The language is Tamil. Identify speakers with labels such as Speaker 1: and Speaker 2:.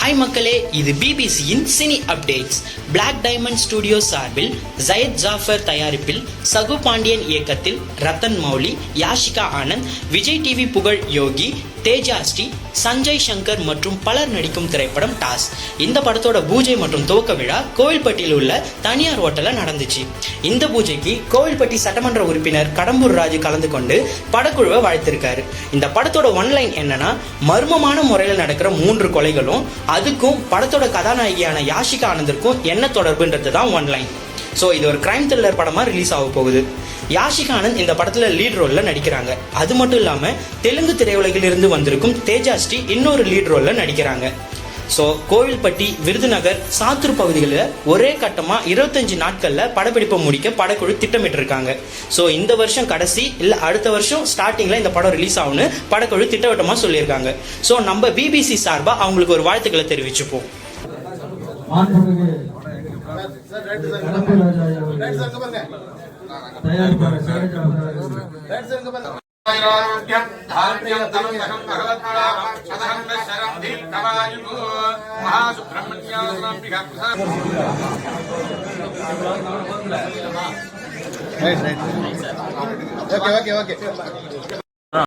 Speaker 1: ஹாய் மக்களே, இது பிபிசியின் cine updates. Black Diamond studio சார்பில் ஜயத் ஜாஃபர் தயாரிப்பில் சகு பாண்டியன் இயக்கத்தில் ரத்தன் மௌலி, யாஷிகா ஆனந்த், விஜய் டிவி புகழ் யோகி, தேஜா ஸ்ரீ, சஞ்சய் சங்கர் மற்றும் பலர் நடிக்கும் திரைப்படம் டாஸ். இந்த படத்தோட பூஜை மற்றும் துவக்க விழா கோவில்பட்டியில் உள்ள தனியார் ஹோட்டல்ல நடந்துச்சு. இந்த பூஜைக்கு கோவில்பட்டி சட்டமன்ற உறுப்பினர் கடம்பூர் ராஜு கலந்து கொண்டு படக்குழுவை வாழ்த்திருக்காரு. இந்த படத்தோட ஒன்லைன் என்னன்னா, மர்மமான முறையில் நடக்கிற 3 கொலைகளும் அதுக்கும் படத்தோட கதாநாயகியான யாஷிகா ஆனந்திற்கும் என்ன தொடர்புன்றது தான் ஒன்லைன். ஸோ இது ஒரு கிரைம் த்ரில்லர் படமாக ரிலீஸ் ஆக போகுது. யாஷிகா ஆனந்த் இந்த படத்தில் லீட் ரோலில் நடிக்கிறாங்க. அது மட்டும் இல்லாமல் தெலுங்கு திரையுலகில் இருந்து வந்திருக்கும் தேஜா ஸ்ரீ இன்னொரு லீட் ரோலில் நடிக்கிறாங்க. ஸோ கோவில்பட்டி, விருதுநகர், சாத்தூர் பகுதிகளில் ஒரே கட்டமாக 25 நாட்களில் படப்பிடிப்பை முடிக்க படக்குழு திட்டமிட்டிருக்காங்க. ஸோ இந்த வருஷம் கடைசி இல்லை அடுத்த வருஷம் ஸ்டார்டிங்கில் இந்த படம் ரிலீஸ் ஆகும்னு படக்குழு திட்டவட்டமாக சொல்லியிருக்காங்க. ஸோ நம்ம பிபிசி சார்பாக அவங்களுக்கு ஒரு வாழ்த்துக்களை தெரிவிச்சுப்போம்.
Speaker 2: Okay.